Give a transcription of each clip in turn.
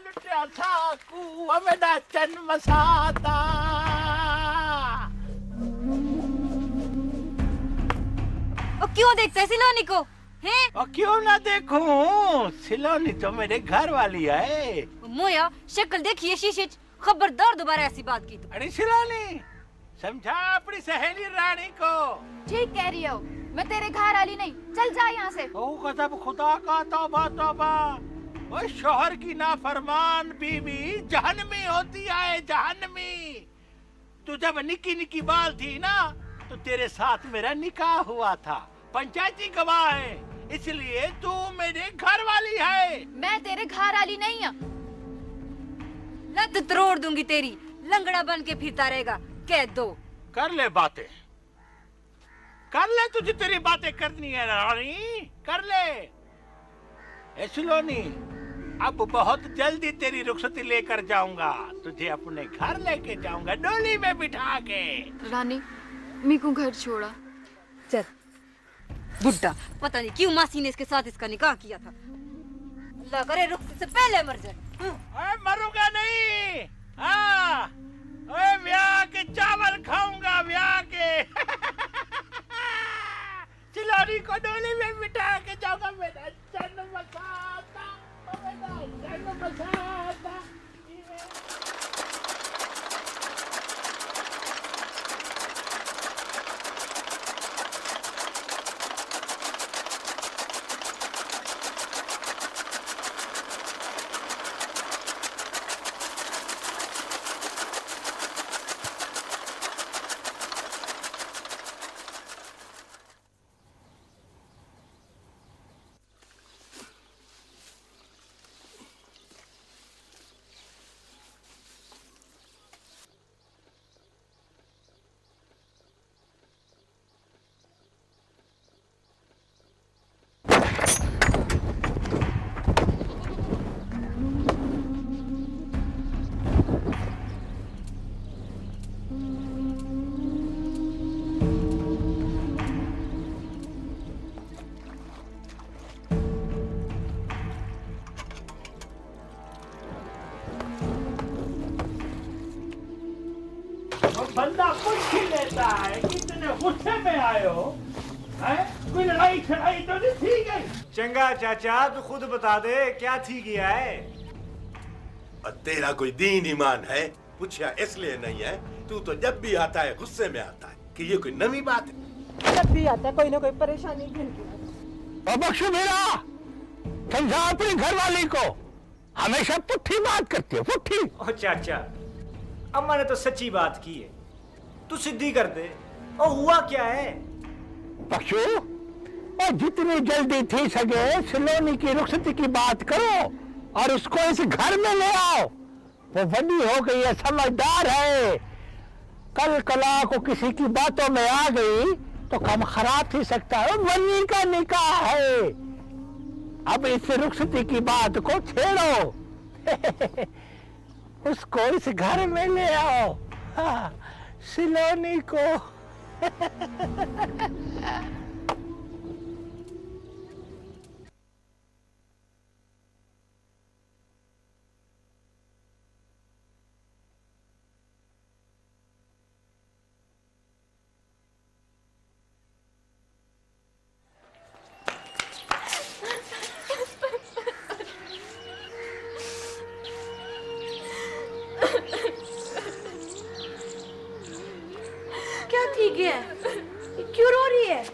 लुटिया था कुआ में नाचन मसाता। और क्यों देखते सिलोनी को हैं? और क्यों ना देखूं, सिलोनी तो मेरे घर वाली है। मोया शक्ल देखिए शीशे, खबरदार दोबारा ऐसी बात की तो। अरे सिलोनी, समझा अपनी सहेली रानी को। ठीक कह रही हो, मैं तेरे घर वाली नहीं, चल जा यहाँ से। ओ गज़ब खुदा का, तौबा तौबा। वो शोहर की नाफरमान बीवी जहन्नमी होती है, जहन्नमी। तू जब निकी निकी बाल थी ना, तो तेरे साथ मेरा निकाह हुआ था, पंचायती गवाह है, इसलिए तू मेरे घर वाली है। मैं तेरे घर वाली नहीं हूँ। लत तोड़ दूंगी तेरी, लंगड़ा बन के फिरता रहेगा, कह दो। कर ले बातें, कर ले, तुझे तेरी बातें करनी है रानी, कर ले। ए सिलोनी, अब बहुत जल्दी तेरी रुखसती लेकर जाऊंगा, तुझे अपने घर लेके जाऊंगा, डोली में बिठा के। रानी, मेरे को घर छोड़ा। चल बुड्ढा, पता नहीं क्यों मासी ने इसके साथ इसका निकाह किया था। अल्लाह करे रुखसत से पहले मर जाए। मरूंगा नहीं, हाँ, ब्याह के चावल खाऊंगा, ब्याह के। सिलोनी को डोली में बिठा के जाऊंगा, मेरा जन्म मसाता, मेरा जन्म मसाता। बंदा कुछ ही लेता है, कितने गुस्से में आए हो, हैं? कोई लड़ाई छड़ाई तो नहीं थी गई? चंगा चाचा, तू खुद बता दे क्या थी गया है। और तेरा कोई दीन ईमान है? पूछा इसलिए नहीं है, तू तो जब भी आता है गुस्से में आता है, कि ये कोई नई बात है? जब भी आता है कोई ना कोई परेशानी बख्शो मेरा, समझा अपनी घर वाली को, हमेशा पुट्ठी बात करती है, पुट्ठी। ओ चाचा, अम्मा ने तो सच्ची बात की है, तू सिद्धि कर दे। और हुआ क्या है? बख्शो, और जितनी जल्दी थी सके सिलोनी की रुखसती की बात करो और उसको इस घर में ले आओ। वो बड़ी हो गई है, समझदार है, कल कला को किसी की बातों में आ गई तो काम खराब ही सकता है। वनी का निकाह है, अब इस रुखसती की बात को छेड़ो। उसको इस घर में ले आओ, हाँ, सिलोनी को। क्या ठीक है? क्यों रो रही है?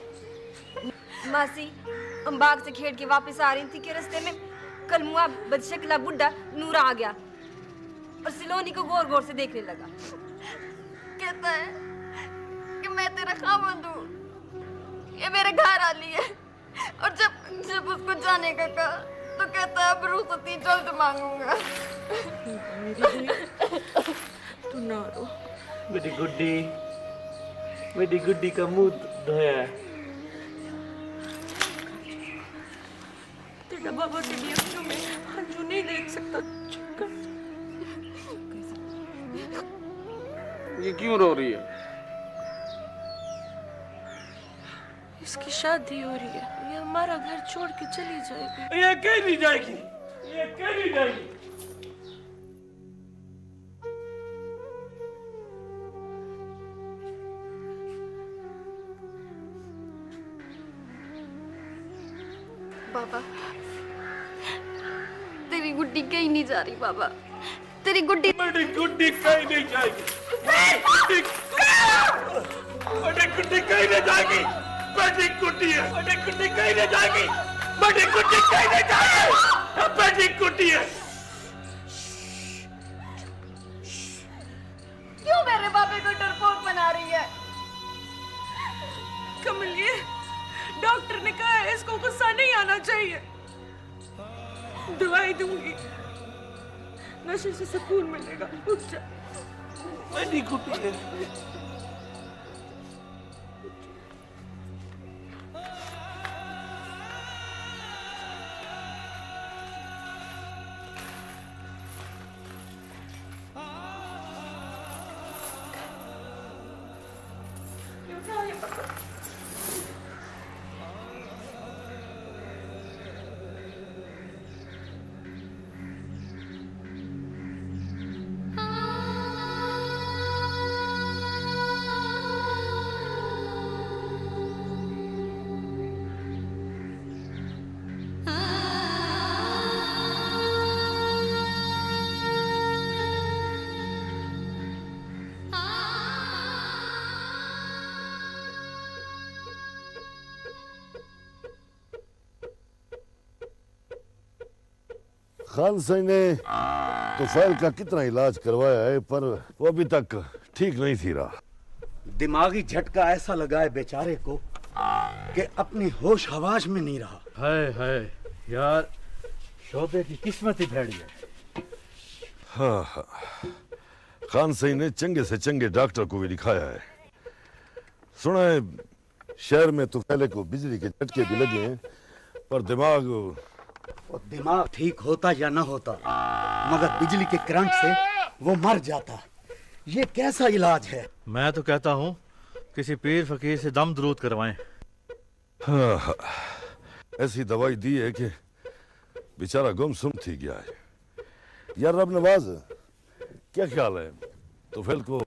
मासी, हम बाग से खेल के वापस आ रही थी कि रास्ते में कलमुआ बदशकला बुड्ढा नूरा आ गया और सिलोनी को गौर गौर से देखने लगा। कहता है कि मैं तेरा खामंद हूँ, ये मेरे घर वाली है, और जब उसको जाने का कहा तो कहता है अब रुखसती जल्द मांगूंगा। तू ना रो। मेरी गुड्डी का मुंह धोया। तेरा बाबा तेरी अखियों में हंझू नहीं देख सकता। चुप कर। ये क्यों रो रही है? इसकी शादी हो रही है, ये हमारा घर छोड़ के चली जाएगी। ये कहीं नहीं जाएगी, ये कहीं नहीं जाएगी। बाबा, तेरी गुड्डी कहीं नहीं जा रही बाबा, तेरी गुड्डी मेरी गुड्डी कहीं नहीं जाएगी। मेरी गुड्डी कहीं नहीं जाएगी। मेरी गुड्डी है, मेरी गुड्डी कहीं नहीं जाएगी। मेरी गुड्डी कहीं नहीं जाएगी। मेरी गुड्डी है। क्यों मेरे बाबे को डरपोक बना रही है? कमलिए, डॉक्टर ने कहा है इसको गुस्सा नहीं आना चाहिए। दवाई दूंगी, नशे से सुकून मिलेगा। उठ जा। मेरी गुड्डी है। खान सिंह ने तुफैल का कितना इलाज करवाया है, पर वो अभी तक ठीक नहीं थी रहा। दिमागी झटका ऐसा लगा है बेचारे को कि अपनी होश हवास में नहीं रहा। है यार, शोबे की किस्मत ही भैड़ी है। हाँ, खान सिंह ने चंगे से चंगे डॉक्टर को भी दिखाया है। सुना है शहर में तुफैले को बिजली के झटके भी लगे हैं, पर दिमाग ठीक होता या ना होता, मगर बिजली के करंट से वो मर जाता। ये कैसा इलाज है? मैं तो कहता हूँ किसी पीर फकीर से दम दरूद करवाएं। हाँ, ऐसी दवाई दी है कि बेचारा गुमसुम थी गया है। यार रब नवाज, क्या ख्याल है तुफैल को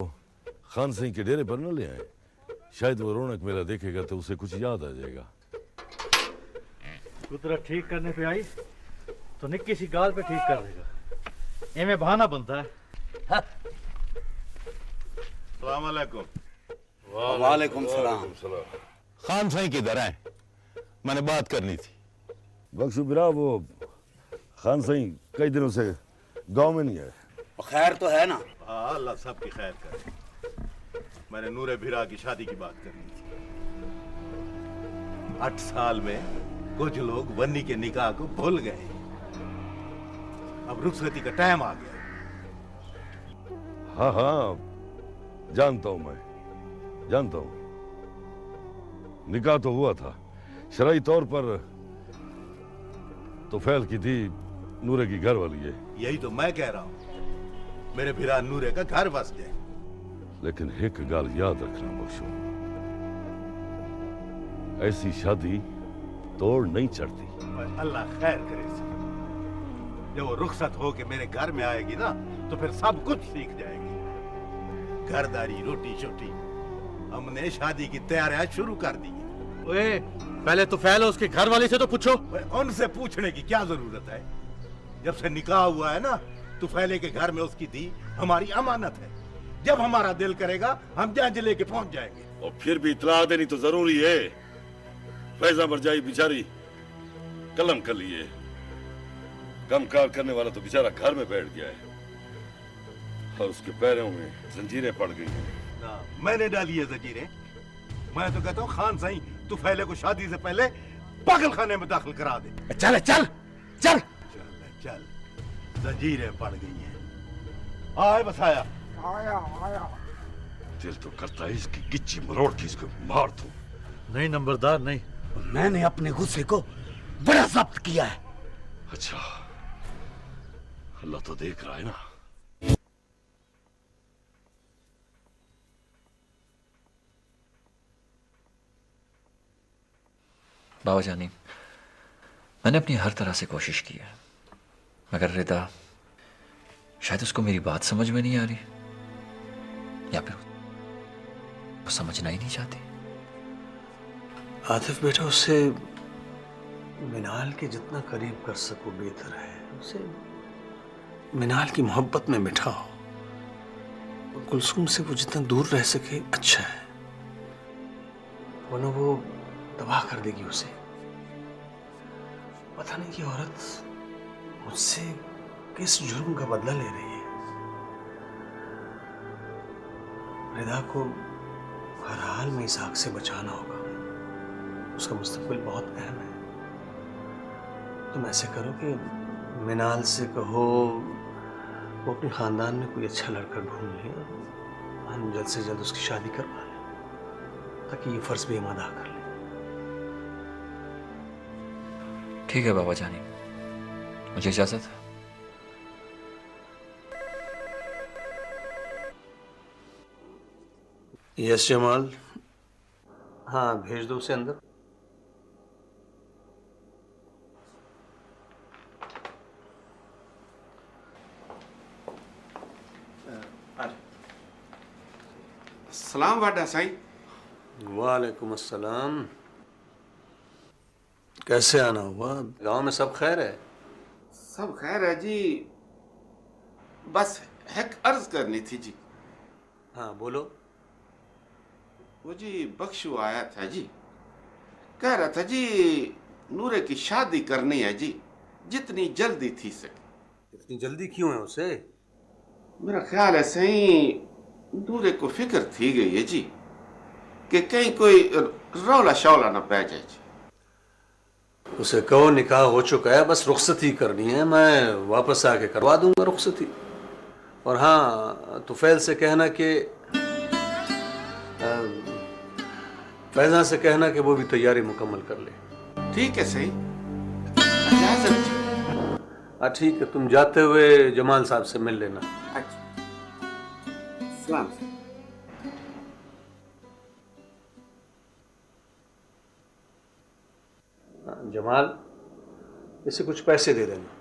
खान सिंह के डेरे पर न ले आए? शायद वो रौनक मेला देखेगा तो उसे कुछ याद आ जाएगा। कुदरत ठीक करने पे आई तो निक्की सी गाल पे ठीक कर देगा। इनमें बहाना बनता है। अस्सलाम वालेकुम। वालेकुम सलाम। खान साईं किधर हैं? मैंने बात करनी थी। बख्शू बिरा, वो खान सिंह कई दिनों से गांव में नहीं है। खैर तो है ना? हाँ, अल्लाह सबकी खैर करे। मैंने नूरे भिरा की शादी की बात करनी थी। 8 साल में कुछ लोग वन्नी के निकाह को भूल गए। अब रुखसती का टाइम आ गया। हाँ हाँ, जानता हूं, मैं जानता हूं। निकाह तो हुआ था शरई तौर पर। तुफैल की थी नूरे की घर वाली है। यही तो मैं कह रहा हूं, मेरे भिरा नूरे का घर बस जाए। लेकिन एक गाल याद रखना बख्शो, ऐसी शादी तोड़ नहीं चढ़ती। अल्लाह खैर करे। जब वो रुखसत हो के मेरे घर में आएगी ना, तो फिर सब कुछ सीख जाएगी। घरदारी, रोटी शोटी, हमने शादी की तैयारियां शुरू कर दी। ओए, पहले तो फैल उसके घर वाले से तो पूछो। उनसे पूछने की क्या जरूरत है? जब से निकाह हुआ है ना, तो फैले के घर में उसकी दी हमारी अमानत है। जब हमारा दिल करेगा हम जहां लेके पहुंच जाएंगे। और फिर भी इतला देनी तो जरूरी है। फैजा मरजाई बेचारी कलम कर लिए, कम कार करने वाला तो बेचारा घर में बैठ गया है और उसके पैरों में जंजीरें पड़ गई हैं। ना, मैंने डाली है जंजीरें। मैं तो कहता हूँ खान साईं तू फैले को शादी से पहले पागल खाने में दाखिल करा दे। चल चल चल चल, जंजीरें पड़ गई हैं। आए बस आया। दिल तो करता है इसकी गिच्ची मरोड़ के इसको मार दूं। नहीं नंबरदार, नहीं। मैंने अपने गुस्से को बड़ा जब्त किया है। अच्छा, अल्लाह तो देख रहा है ना। बाबा जानी, मैंने अपनी हर तरह से कोशिश की है, मगर रिदा शायद उसको मेरी बात समझ में नहीं आ रही, या फिर वो समझना ही नहीं चाहती। आतिफ बेटा, उससे मिनाल के जितना करीब कर सको बेहतर है। उसे मिनाल की मोहब्बत में बिठाओ और कुलसूम से वो जितना दूर रह सके अच्छा है, वरना वो तबाह कर देगी उसे। पता नहीं कि औरत मुझसे किस जुर्म का बदला ले रही है। रिदा को हर हाल में इस आग से बचाना होगा, उसका मुस्तकबिल बहुत अहम है। तुम ऐसे करो कि मिनाल से कहो वो अपने खानदान में कोई अच्छा लड़का ढूंढ ले, हम जल्द से जल्द उसकी शादी करवा लें ताकि ये फर्ज भी हम अदा कर लें। ठीक है बाबा जानी, मुझे इजाजत है। यस जमाल, हाँ भेज दो उसे अंदर। सलाम वाडा साईं। वालेकुम अस्सलाम। कैसे आना हुआ? गांव में सब खैर है? सब खैर है जी, बस एक अर्ज करनी थी जी। हाँ बोलो। वो जी बख्शू आया था जी, कह रहा था जी नूरे की शादी करनी है जी, जितनी जल्दी थी सके। इतनी जल्दी क्यों है उसे? मेरा ख्याल है सही नूरे को फिक्र थी गई है जी कि कहीं कोई रौला शौला ना पै जाए जी। उसे कहो निकाह हो चुका है, बस रुखसती करनी है, मैं वापस आके करवा दूंगा रुखसती। और हाँ तुफैल से कहना कि फैजा से कहना कि वो भी तैयारी मुकम्मल कर ले। ठीक है सही। हाँ ठीक है, तुम जाते हुए जमाल साहब से मिल लेना। अच्छा सलाम। जमाल इसे कुछ पैसे दे देना।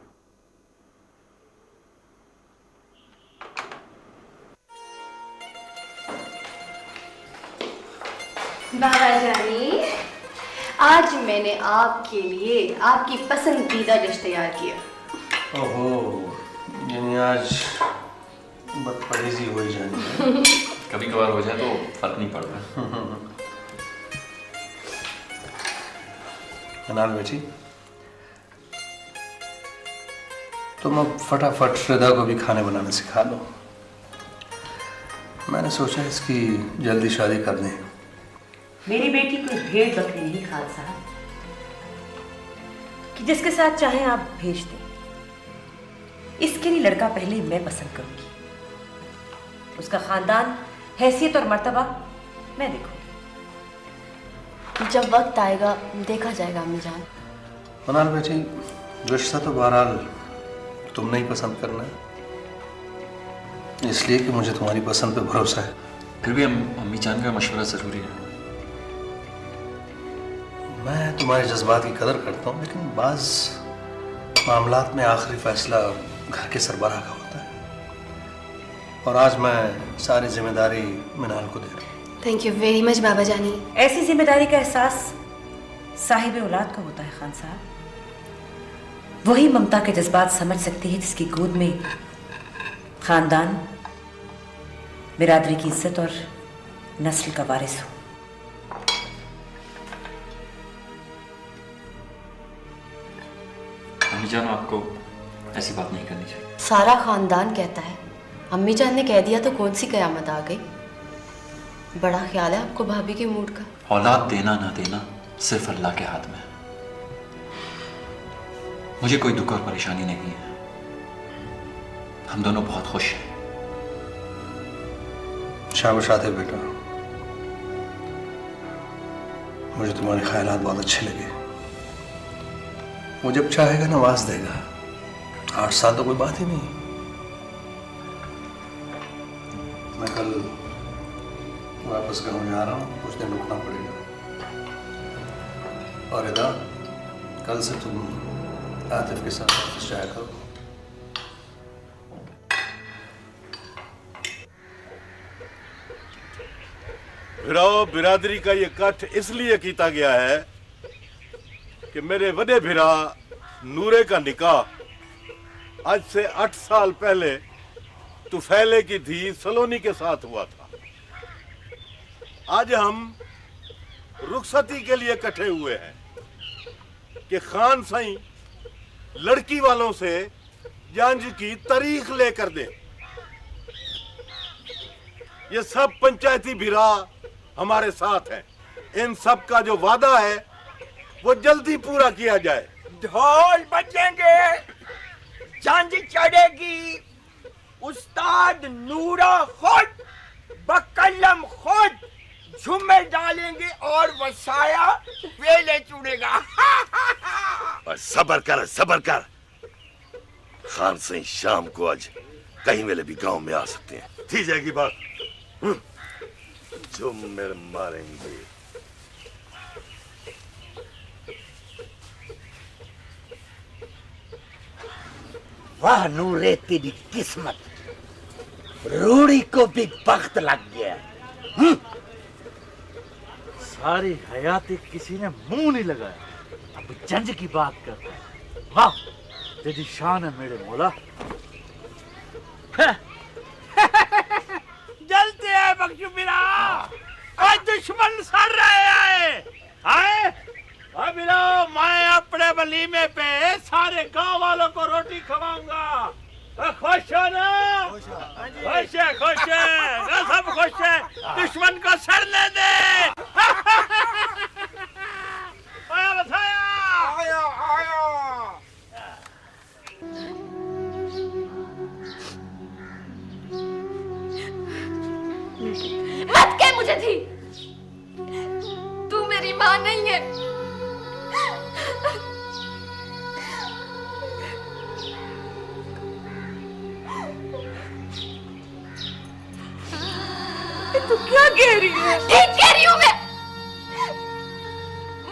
बाबा जानी, आज मैंने आपके लिए आपकी पसंदीदा डिश तैयार किया। ओहो, यानी आज बदपरहेजी हो ही जानी है। कभी कभार हो जाए तो फर्क नहीं पड़ता। अनाल बेटी, तुम अब फटाफट रिदा को भी खाने बनाने सिखा लो। मैंने सोचा इसकी जल्दी शादी कर दें। मेरी बेटी कोई भेड़ बकरी नहीं खान साहब कि जिसके साथ चाहे आप भेज दें। इसके लिए लड़का पहले ही मैं पसंद करूंगी, उसका खानदान, हैसियत और मर्तबा मैं देखूंगी। जब वक्त आएगा देखा जाएगा अम्मी जान। अनाल बेटी, रिश्ता तो बहरहाल तुमने ही पसंद करना है, इसलिए कि मुझे तुम्हारी पसंद पे भरोसा है। फिर भी अम्मी जान का मशवरा जरूरी है। मैं तुम्हारे जज्बात की कदर करता हूँ, लेकिन बाज मामलात में आखिरी फैसला घर के सरबराह का होता है, और आज मैं सारी जिम्मेदारी मिनाल को दे रहा हूँ। थैंक यू वेरी मच बाबा जानी। ऐसी जिम्मेदारी का एहसास साहिब औलाद को होता है खान साहब। वही ममता के जज्बात समझ सकती है जिसकी गोद में खानदान, बिरादरी की इज्जत और नस्ल का वारिस हो। अम्मी जान, आपको ऐसी बात नहीं करनी चाहिए। सारा खानदान कहता है, अम्मी जान ने कह दिया तो कौन सी कयामत आ गई। बड़ा ख्याल है आपको भाभी के मूड का। औलाद देना ना देना सिर्फ अल्लाह के हाथ में है। मुझे कोई दुख और परेशानी नहीं है, हम दोनों बहुत खुश हैं। शाबाश आते बेटा, मुझे तुम्हारे ख्यालात बहुत अच्छे लगे। वो जब चाहेगा नवाज देगा। 8 साल तो कोई बात ही नहीं। मैं कल वापस गाँव जा रहा हूँ, कुछ दिन रुकना पड़ेगा। और रिदा, कल से तुम आतिफ के साथ ऑफिस जाया करो। बिरादरी का ये कट इसलिए किया गया है कि कि मेरे वडे भिरा नूरे का निकाह आज से 8 साल पहले तुफैले की धी सलोनी के साथ हुआ था। आज हम रुखसती के लिए इकट्ठे हुए हैं कि खान साईं लड़की वालों से जांच की तारीख लेकर दे। ये सब पंचायती भिरा हमारे साथ हैं। इन सब का जो वादा है वो जल्दी पूरा किया जाए। ढोल बजेंगे, जंज चढ़ेगी, उस्ताद नूरा खुद बकलम खुद झुम्मे डालेंगे और वसाया वेले चुड़ेगा। और सबर कर। खान सिंह शाम को आज कहीं वेले भी गांव में आ सकते हैं। थी जाएगी बात। झुम्मे मारेंगे। वाह नूरे तेरी किस्मत, रूड़ी को भी वक्त लग गया। सारी हयाती किसी ने मुंह नहीं लगाया, अब जंज की बात करता है। वाह तेरी शान है मेरे मौला। जलते हैं बख्शू बिरा, आज दुश्मन सड़ रहे हैं। अब मैं अपने वलीमे पे सारे गांव वालों को रोटी खवाऊंगा। खुश हो ना? खुश है ना? सब खुश है। दुश्मन को सड़ने दे। मत कह मुझे थी, तू मेरी माँ नहीं है। तू क्या कह रही है? ठीक कह रही हूँ मैं।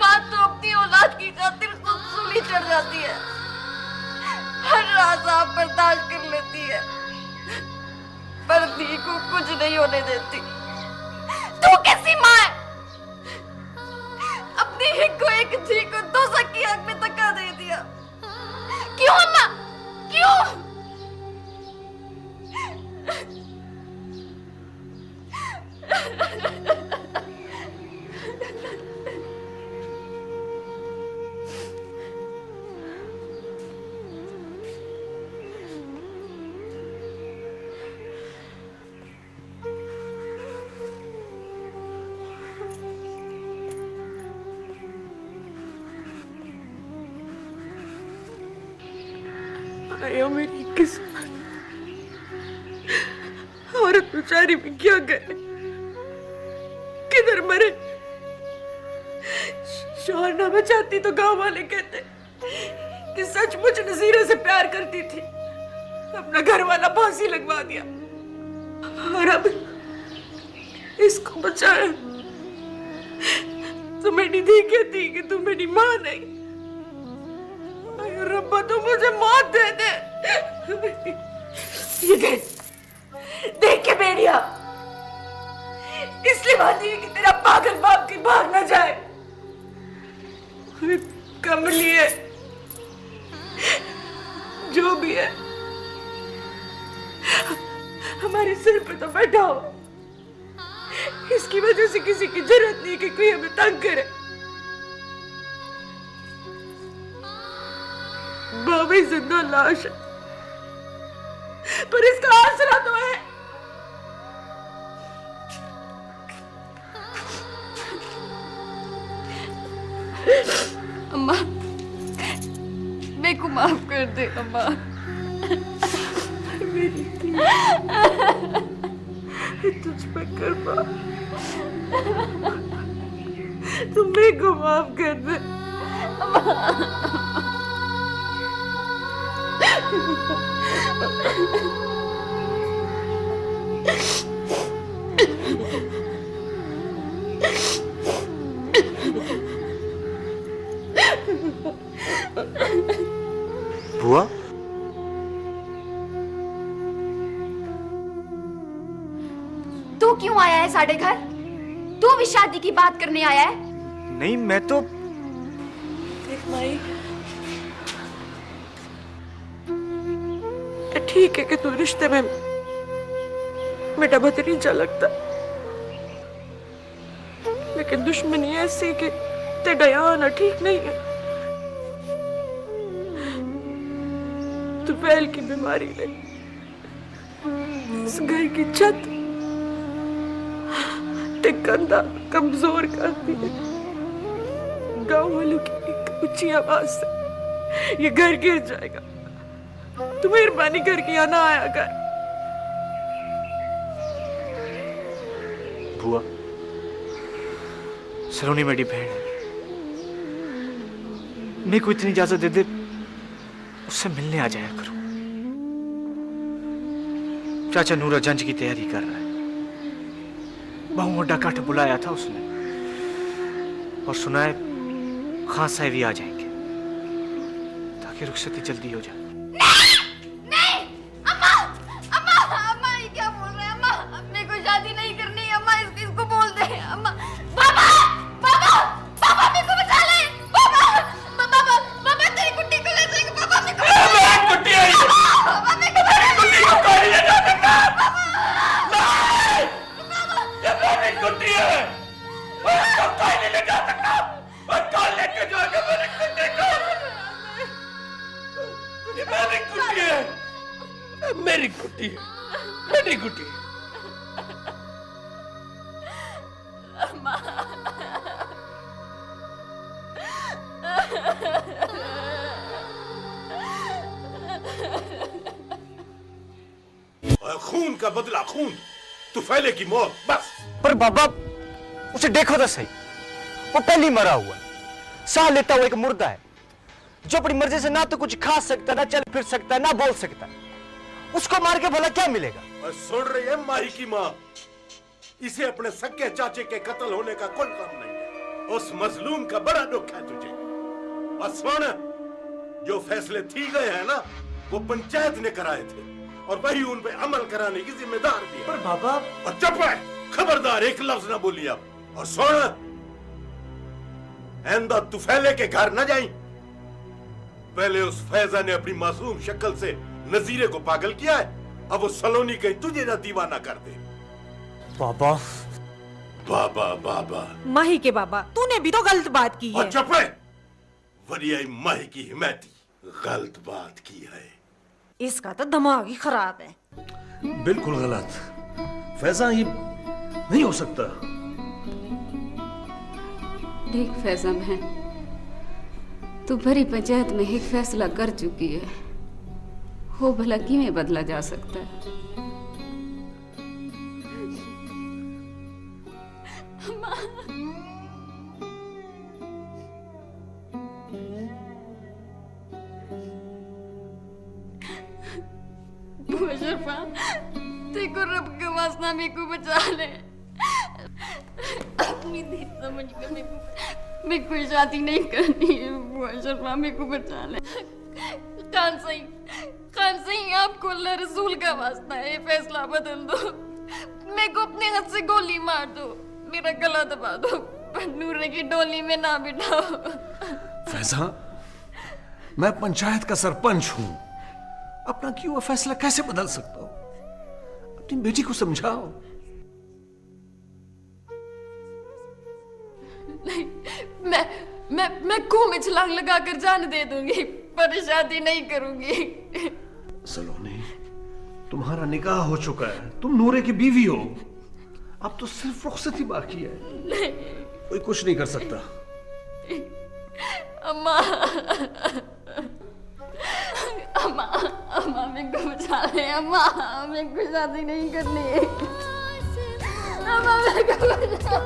माँ तो अपनी औलाद की खातिर खुद सूली चढ़ जाती है, हर रात आप बर्दाश्त कर लेती है, पर धी को कुछ नहीं होने देती। तू कैसी माँ है? अपनी हिक को एक धी को दोज़ख की आग में धक्का दे दिया। क्यों अम्मा, क्यों? आया मेरी किस्मत, औरत बेचारी भी क्या करे, किधर मरे। शौहर ना बचाती तो गांव वाले कहते कि सचमुच नजीरा से प्यार करती थी, अपना घर वाला फांसी लगवा दिया और अब इसको बचाया। तो मेरी धी कहती कि तू मेरी माँ नहीं। रब्बा तो मुझे मौत दे दे। ये देख के बेड़िया इसलिए बांधी है कि तेरा पागल बाप की भाग न जाए। कमली है, जो भी है, हमारे सिर पे तो बैठा हो, इसकी वजह से किसी की जरूरत नहीं कि कोई हमें तंग करे। बाबी जिंदा लाश है, पर इसका आसरा तो है। अम्मा, मेरे को माफ कर दे अम्मा। मेरी तुझ पे कृपा, तुम मेरे को माफ कर दे अम्मा। बुआ, तू क्यों आया है साढ़े घर? तू भी शादी की बात करने आया है? नहीं, मैं तो माई ठीक है कि तू रिश्ते में बेटा भतीजा लगता, लेकिन दुश्मनी ऐसी कि तेरा आना ठीक नहीं है। तू फैल की बीमारी ले इस घर की छत ते कंधा कमजोर करती है। गांव वालों की एक ऊंची आवाज से ये घर गिर जाएगा। तू मेहरबानी करके यहाँ ना आया कर। बुआ, सलोनी मेरी बहन है, मेरे को इतनी इजाजत दे दे उससे मिलने आ जाया करूं। चाचा नूरा जंज की तैयारी कर रहा है। बहु डाकाठ बुलाया था उसने और सुना है खान साहब भी आ जाएंगे ताकि रुखसती जल्दी हो जाए। मेरी गुड्डी है, मेरी गुड्डी। खून का बदला खून, तुफैले की मौत, बस। पर बाबा उसे देखो तो सही, वो पहली मरा हुआ है, सांस लेता हुआ एक मुर्दा है जो अपनी मर्जी से ना तो कुछ खा सकता, ना चल फिर सकता, ना बोल सकता। उसको मार के भला क्या मिलेगा? और सुन रही है माही की माँ, इसे अपने सगे चाचे के कत्ल होने का कोई गम नहीं है। उस मजलूम का बड़ा दुख है तुझे। और सुन, जो फैसले थी गए हैं ना, वो पंचायत ने कराए थे और वही उन पे अमल कराने की जिम्मेदार भी है। पर बाबा, और चुप है, खबरदार एक लफ्ज ना बोलिए अब। और सुन, आइंदा तुफैले के घर न जाई। पहले उस फैजा ने अपनी मासूम शक्ल से नजीरे को पागल किया है, अब वो सलोनी कहीं तुझे ना दीवाना कर दे। बाबा बाबा बाबा माही के बाबा, तूने भी तो गलत बात की है। और चुप है, वरियाई माही की हिमायती गलत बात की है। इसका तो दिमाग ही खराब है। बिल्कुल गलत, फैजा ये नहीं हो सकता। देख फैजा बहन, तू भरी पंचायत में एक फैसला कर चुकी है, वो भला किवें बदला जा सकता है? शर्फा, देखो रब के वास्ता मेरे को बचा ले। अपनी दी समझ के मेरे को शादी नहीं करनी है। बुआ शर्फा, मेरे को बचा ले। खान सही, आपको अल्लाह रसूल का वास्ता है, ये फैसला बदल दो। मेरे को अपने हाथ से गोली मार दो, मेरा गला दबा दो, पर नूरे की डोली में ना बिठाओ। फैजा, मैं पंचायत का सरपंच हूं, अपना किया हुआ फैसला कैसे बदल सकता हूं? अपनी बेटी को समझाओ। नहीं, मैं कुएं में छलांग लगाकर जान दे दूंगी, पर शादी नहीं करूंगी। सलोनी, तुम्हारा निकाह हो चुका है, तुम नूरे की बीवी हो, अब तो सिर्फ रुखसती बाकी है। नहीं, कोई कुछ नहीं कर सकता। अम्मा, मेरे को बचा ले। अम्मा, मेरे को शादी नहीं करनी। अम्मा, मेरे को बचा।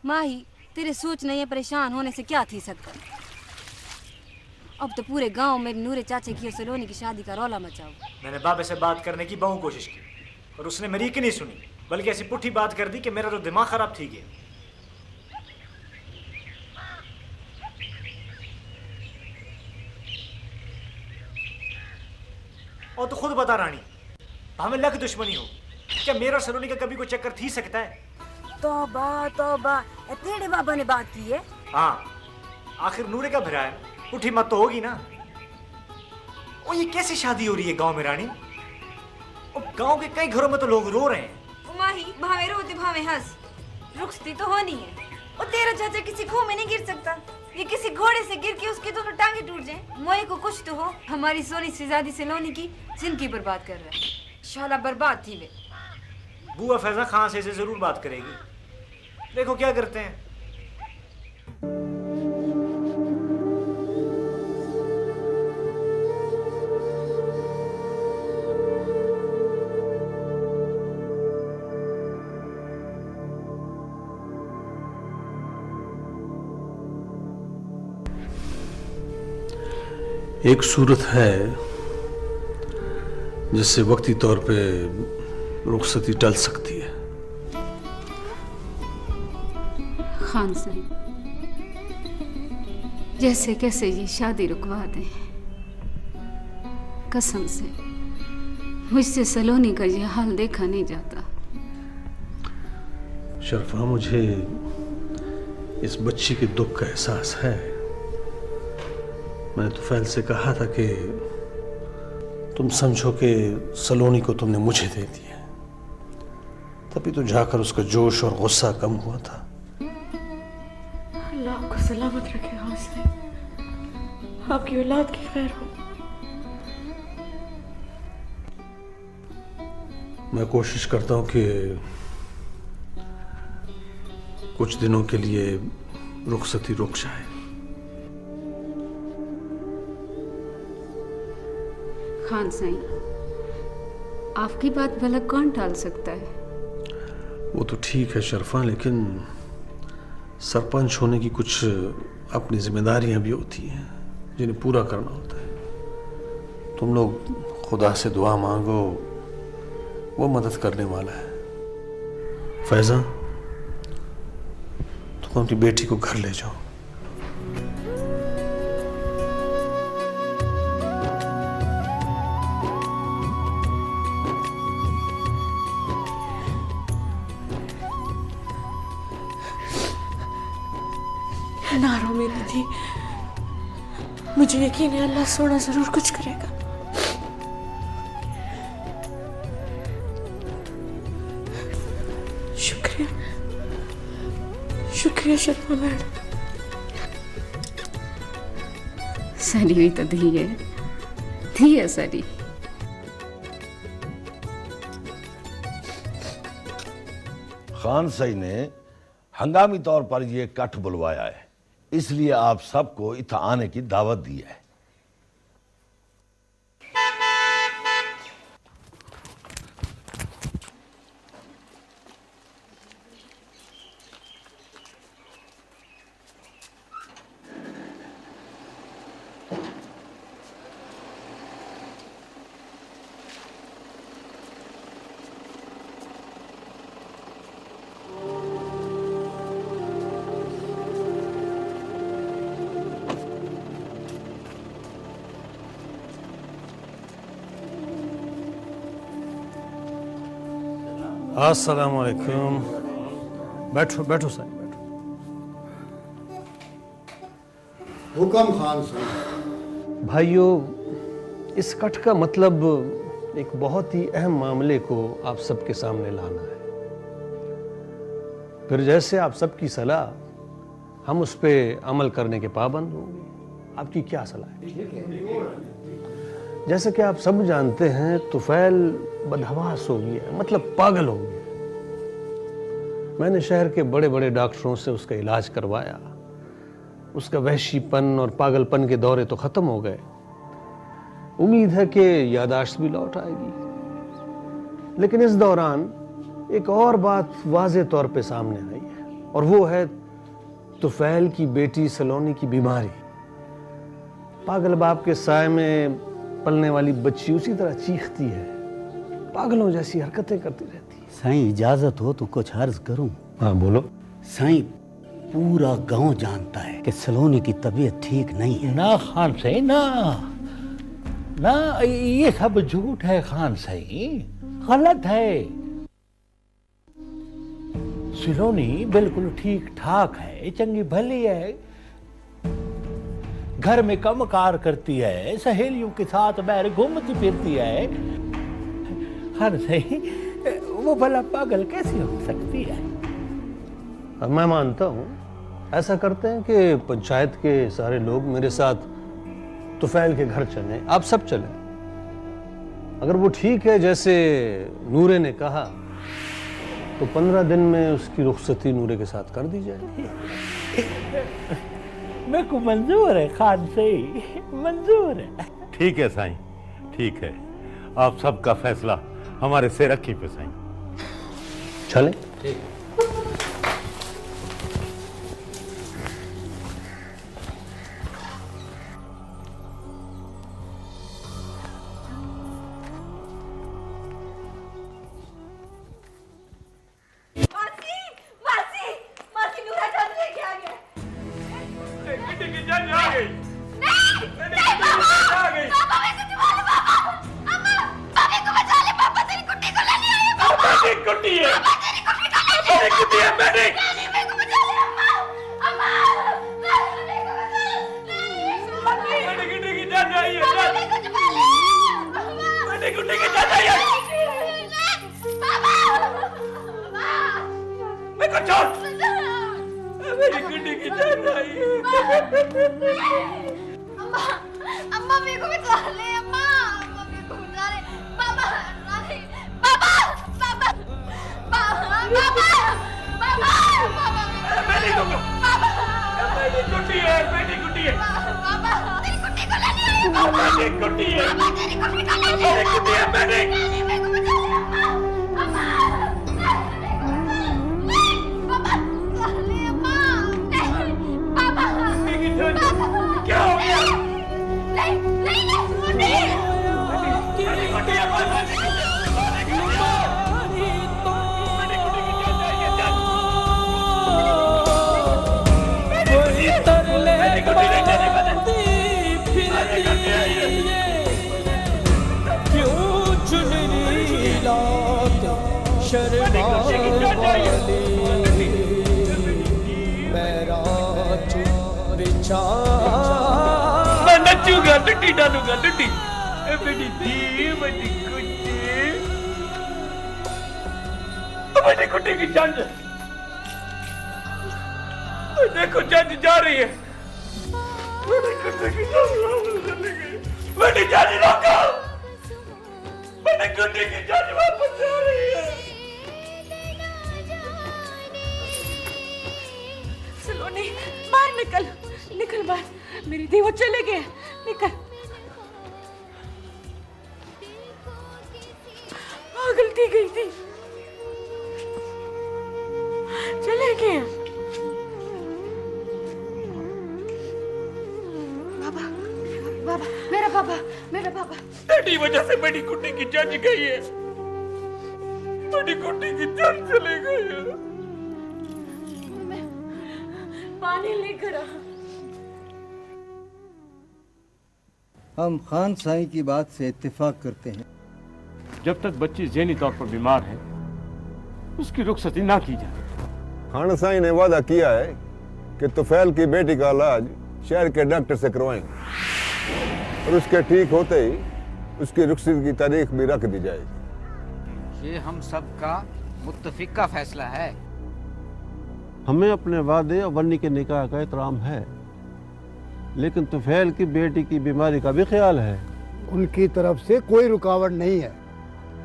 माही तेरे सोचने या परेशान होने से क्या थी सकता। अब तो पूरे गांव में नूरे चाचे की और सलोनी की शादी का रौला मचाओ। मैंने बाबे से बात करने की बहु कोशिश की और उसने मेरी की नहीं सुनी, बल्कि ऐसी पुट्ठी बात कर दी कि मेरा तो दिमाग खराब थी गया। और तो खुद बता रानी, हमें लग दुश्मनी हो क्या मेरा और सलोनी का कभी कोई चक्कर थी सकता है? तौबा तौबा, तेरे बाबा ने बात की है। हाँ, आखिर नूरे का भरा है, पुट्ठी मत तो होगी ना। और ये कैसी शादी हो रही है गांव में रानी? और गांव के कई घरों में तो लोग रो रहे हैं। माही भावे रोते भावे हंस, रुखसती तो होनी है। और तेरा चाचा किसी कुएं में नहीं गिर सकता, ये किसी घोड़े से गिर के उसके दोनों टांगे टूट जाएं। मोए को कुछ तो हो। हमारी सोनी शहजादी सलोनी की जिंदगी बर्बाद कर रहा है। शाला बर्बाद थी वे। बुआ फैजा खान से जरूर बात करेगी, देखो क्या करते हैं। एक सूरत है जिससे वक्ती तौर पे रुखसती टल सकती है। खान साहब, जैसे कैसे ये शादी रुकवा दें। कसम से मुझसे सलोनी का ये हाल देखा नहीं जाता। शर्फा, मुझे इस बच्ची के दुख का एहसास है। मैंने तुफैल से कहा था कि तुम समझो कि सलोनी को तुमने मुझे दे दिया, तभी तो जाकर उसका जोश और गुस्सा कम हुआ था। अल्लाह आपको सलामत रखे हां से, आपकी औलाद की खैर हो। मैं कोशिश करता हूं कि कुछ दिनों के लिए रुखसती रुक जाए। खान साईं, आपकी बात भला कौन टाल सकता है? वो तो ठीक है शर्फा, लेकिन सरपंच होने की कुछ अपनी जिम्मेदारियां भी होती हैं जिन्हें पूरा करना होता है। तुम लोग खुदा से दुआ मांगो, वो मदद करने वाला है। फैजा, तुम अपनी बेटी को घर ले जाओ। ना रो मेरी दी, मुझे यकीन है अल्लाह सोना जरूर कुछ करेगा। शुक्रिया शुक्रिया शर्मा मैडम। सरी हुई तो धी है सरी। खान साई ने हंगामी तौर पर यह कठ बुलवाया है, इसलिए आप सबको इतना आने की दावत दी है। अस्सलाम वालेकुम। बैठो बैठो साहब, बैठो। हुक्म खान साहब। भाइयों, इस कट का मतलब एक बहुत ही अहम मामले को आप सबके सामने लाना है। फिर जैसे आप सबकी सलाह, हम उस पर अमल करने के पाबंद होंगे। आपकी क्या सलाह है? जैसे कि आप सब जानते हैं, तुफैल बदहवास हो गया, मतलब पागल हो गया। मैंने शहर के बड़े बड़े डॉक्टरों से उसका इलाज करवाया। उसका वहशीपन और पागलपन के दौरे तो खत्म हो गए। उम्मीद है कि यादाश्त भी लौट आएगी। लेकिन इस दौरान एक और बात वाज़े तौर पे सामने आई है, और वो है तुफैल की बेटी सलोनी की बीमारी। पागल बाप के साए में पलने वाली बच्ची उसी तरह चीखती है, पागलों जैसी हरकतें करती रहती है। साईं इजाजत हो तो कुछ अर्ज करूं? हाँ बोलो। साईं पूरा गांव जानता है कि सलोनी की तबीयत ठीक नहीं है। ना खान सही ना, ये सब झूठ है खान सही, गलत है। सलोनी बिल्कुल ठीक ठाक है, चंगी भली है, घर में कामकार करती है, सहेलियों के साथ बाहर घूमती फिरती है। खान सही वो भला पागल कैसी हो सकती है? मैं मानता हूँ ऐसा करते हैं कि पंचायत के सारे लोग मेरे साथ तुफैल के घर चलें, आप सब चलें। अगर वो ठीक है जैसे नूरे ने कहा तो 15 दिन में उसकी रुखसती नूरे के साथ कर दी जाए। मेरे को मंजूर है खान सही, मंजूर है। ठीक है साईं, ठीक है। आप सबका फैसला हमारे सिर रखी पे साईं। चले? ठीक। मैं नचूंगा, लुट्टी डालूंगा, लुट्टी। बेटी दी, बेटी कुट्टी, बेटी कुट्टी की जंज। देखो जंज जा रही है। बेटी कुट्टी की जंज, बेटी जंज रोको, बेटी कुट्टी की जंज वापस आ रही है। सलोनी बाहर निकल, निकल बाहर, मेरी दी वो चले गए, निकल। गलती गई थी, चले गए। बाबा, बाबा, मेरा बाबा, मेरा बाबा। तेरी वजह से मेरी कुट्टी की जान गई है, मेरी कुट्टी की जान चली गई है। पानी लेकर आ। हम खान साईं की बात से इत्तेफाक करते हैं। जब तक बच्ची ज़हनी तौर पर बीमार है उसकी रुखसती ना की जाए। खान साईं ने वादा किया है कि तुफैल की बेटी का इलाज शहर के डॉक्टर से करवाएंगे और उसके ठीक होते ही उसकी रुखसती की तारीख भी रख दी जाएगी। ये हम सब का मुत्तफिक का फैसला है। हमें अपने वादे और वन्नी के निकाह का एहतराम है, लेकिन तुफैल की बेटी की बीमारी का भी ख्याल है। उनकी तरफ से कोई रुकावट नहीं है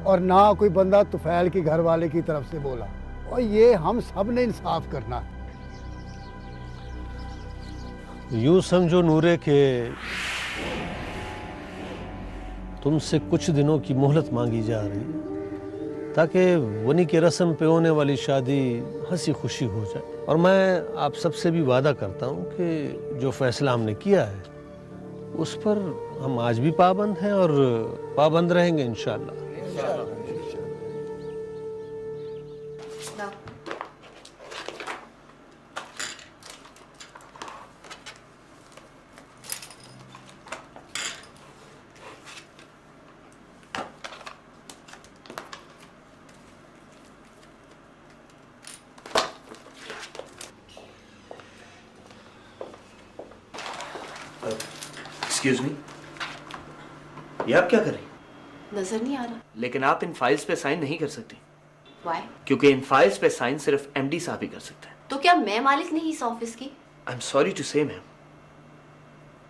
और ना कोई बंदा तुफैल की घर वाले की तरफ से बोला, और ये हम सब ने इंसाफ करना है। यूं समझो नूरे के तुमसे कुछ दिनों की मोहलत मांगी जा रही है। ताकि वनी के रस्म पे होने वाली शादी हंसी खुशी हो जाए। और मैं आप सबसे भी वादा करता हूँ कि जो फैसला हमने किया है उस पर हम आज भी पाबंद हैं और पाबंद रहेंगे इंशाअल्लाह। एक्सक्यूज मी, ये आप क्या कर रही? नजर नहीं आ रहा। लेकिन आप इन फाइल्स पे साइन नहीं कर सकती। Why? क्योंकि इन फाइल्स पे साइन सिर्फ एमडी साहब ही कर सकते हैं। तो क्या मैं मालिक नहीं इस ऑफिस की? आई एम सॉरी टू से मैम,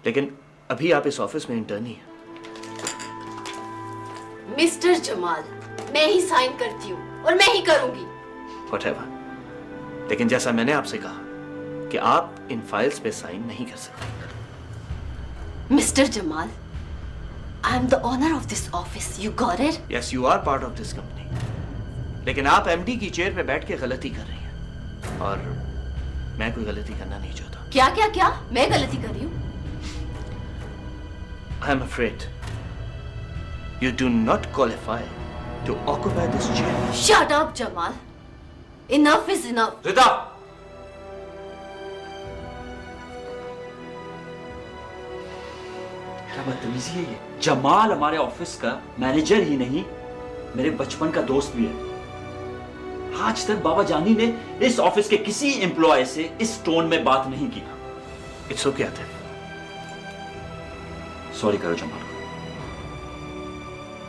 लेकिन अभी आप इस ऑफिस में इंटर्नी हैं। मिस्टर जमाल, मैं ही साइन करती हूँ और मैं ही करूंगी। व्हाटएवर। लेकिन जैसा मैंने आपसे कहा कि आप इन फाइल्स पे साइन नहीं कर सकते। Mister Jamal, I am the owner of this office. You got it? Yes, you are part of this company. लेकिन आप एमडी की चेयर पे बैठ के गलती कर रही हैं और मैं कोई गलती करना नहीं चाहता। क्या क्या क्या? मैं गलती कर रही हूँ? I am afraid you do not qualify to occupy this chair. Shut up, Jamal. Enough is enough. रिदा! क्या बदतमीजी है ये? जमाल हमारे ऑफिस का मैनेजर ही नहीं, मेरे बचपन का दोस्त भी है। आज तक बाबा जानी ने इस ऑफिस के किसी एम्प्लॉय से इस टोन में बात नहीं की। It's okay Atif. सॉरी करो जमाल को।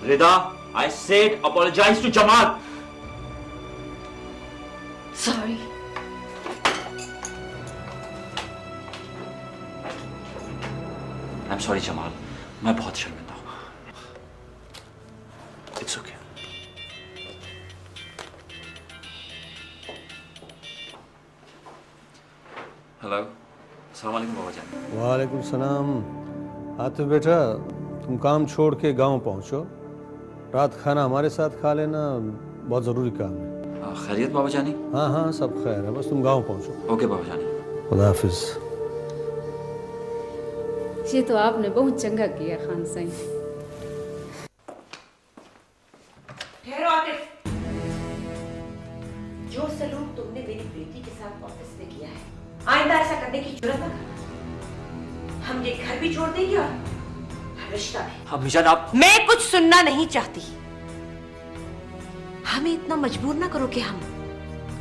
Rida, I said apologise to Jamal. Sorry. I am sorry Jamal, मैं बहुत शर्मिंदा हूं। It's okay. हेलो, अस्सलाम वालेकुम बाबा जान। वालेकुम सलाम। आतिफ बेटा, तुम काम छोड़ के गांव पहुंचो, रात खाना हमारे साथ खा लेना, बहुत ज़रूरी काम है। खैरियत बाबा जानी? हाँ हाँ सब खैर है, बस तुम गांव पहुंचो। ओके बाबा जानी। खुदा हाफिज। ये तो आपने बहुत चंगा किया खान साईं। ठहरो आतिफ। जो सलूक तुमने मेरी बेटी के साथ ऑफिस में किया है, आइंदा ऐसा करने की जरूरत ना कर। हम ये घर भी छोड़ देंगे और रिश्ता भी। अम्मीजान आप। मैं कुछ सुनना नहीं चाहती। हमें इतना मजबूर ना करो कि हम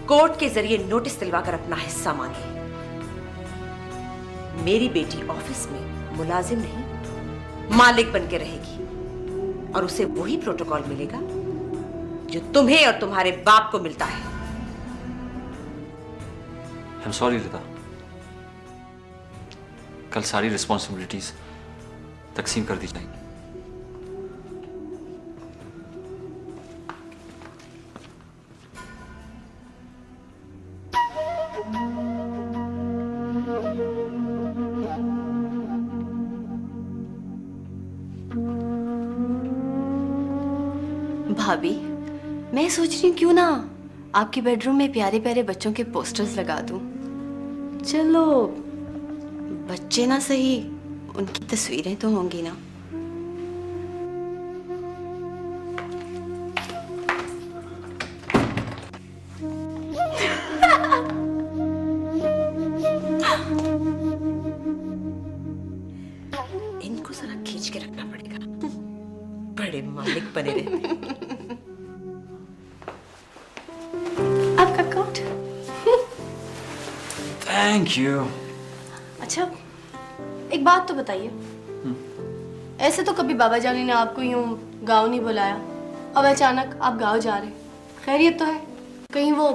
कोर्ट के जरिए नोटिस दिलवाकर अपना हिस्सा मांगे। मेरी बेटी ऑफिस में मुलाजिम नहीं, मालिक बन के रहेगी और उसे वही प्रोटोकॉल मिलेगा जो तुम्हें और तुम्हारे बाप को मिलता है। आई एम सॉरी रिदा, कल सारी रिस्पॉन्सिबिलिटीज तकसीम कर दी जाएंगी। भाभी, मैं सोच रही हूँ क्यों ना आपके बेडरूम में प्यारे प्यारे बच्चों के पोस्टर्स लगा दूं। चलो बच्चे ना सही, उनकी तस्वीरें तो होंगी ना। इनको जरा खींच के रखना पड़ेगा, बड़े मालिक बने रहते। आपका कोट। Thank you. अच्छा, एक बात तो बताइए, ऐसे तो कभी बाबा जानी ने आपको यूं गांव नहीं बुलाया, अब अचानक आप गांव जा रहे हैं, खैरियत तो है? कहीं वो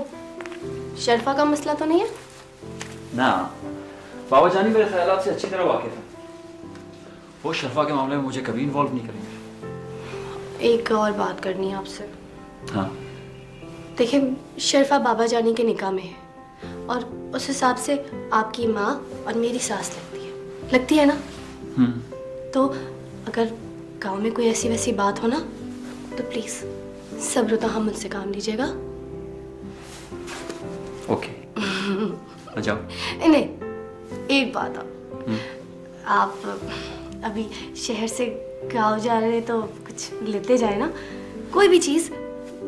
शर्फा का मसला तो नहीं है? ना, बाबा जानी मेरे ख्यालात से अच्छी तरह वाकिफ है। वो शर्फा के मामले में मुझे कभी इन्वॉल्व नहीं करेंगे। एक और बात करनी है आपसे। हाँ। देखिए, शर्फा बाबा जानी के निकाह में है और उस हिसाब से आपकी माँ और मेरी सास लगती है ना? तो अगर गांव में कोई ऐसी वैसी बात हो ना तो प्लीज सब्र तो हम मुझसे काम लीजिएगा। ओके आ जाओ। नहीं, एक बात आप अभी शहर से गांव जा रहे तो कुछ लेते जाए ना, कोई भी चीज,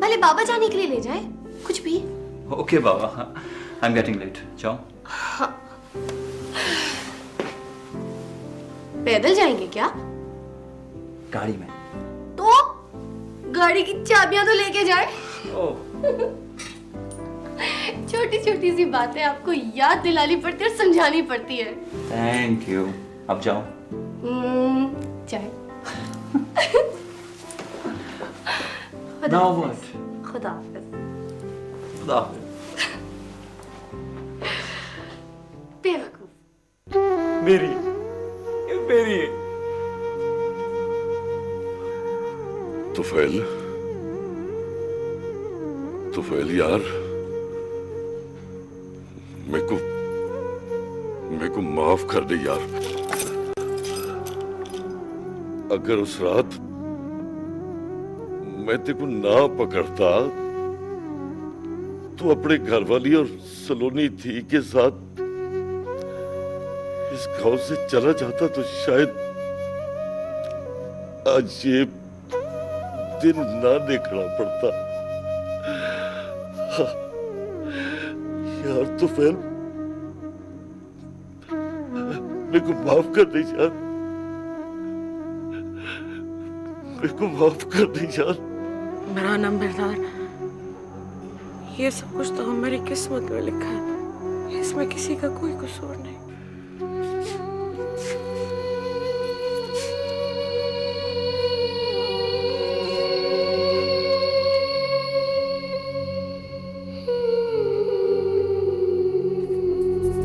भले बाबा जाने के लिए ले जाए, कुछ भी। ओके बाबा, आई एम गेटिंग लेट, जाओ। हाँ। पैदल जाएंगे क्या? गाड़ी में। तो गाड़ी की चाबियां तो लेके जाए। छोटी छोटी सी बातें आपको याद दिलानी पड़ती है और समझानी पड़ती है। Thank you. अब जाओ। चाहे। Now what? खुदा हाफिज। खुदा हाफिज। बेवकूफ। मेरी तुफैल यार, मेरे को माफ कर दे यार। अगर उस रात मैं तेरे को ना पकड़ता तो अपने घरवाली और सलोनी थी के साथ इस गांव से चला जाता तो शायद आज ये दिन ना देखना पड़ता। हाँ, यार तुफैल, मेरे को माफ कर दे यार, मेरे को माफ कर दे यार। मेरा नाम बिरदार, ये सब कुछ तो हमारी किस्मत में लिखा है, इसमें किसी का कोई कसूर नहीं।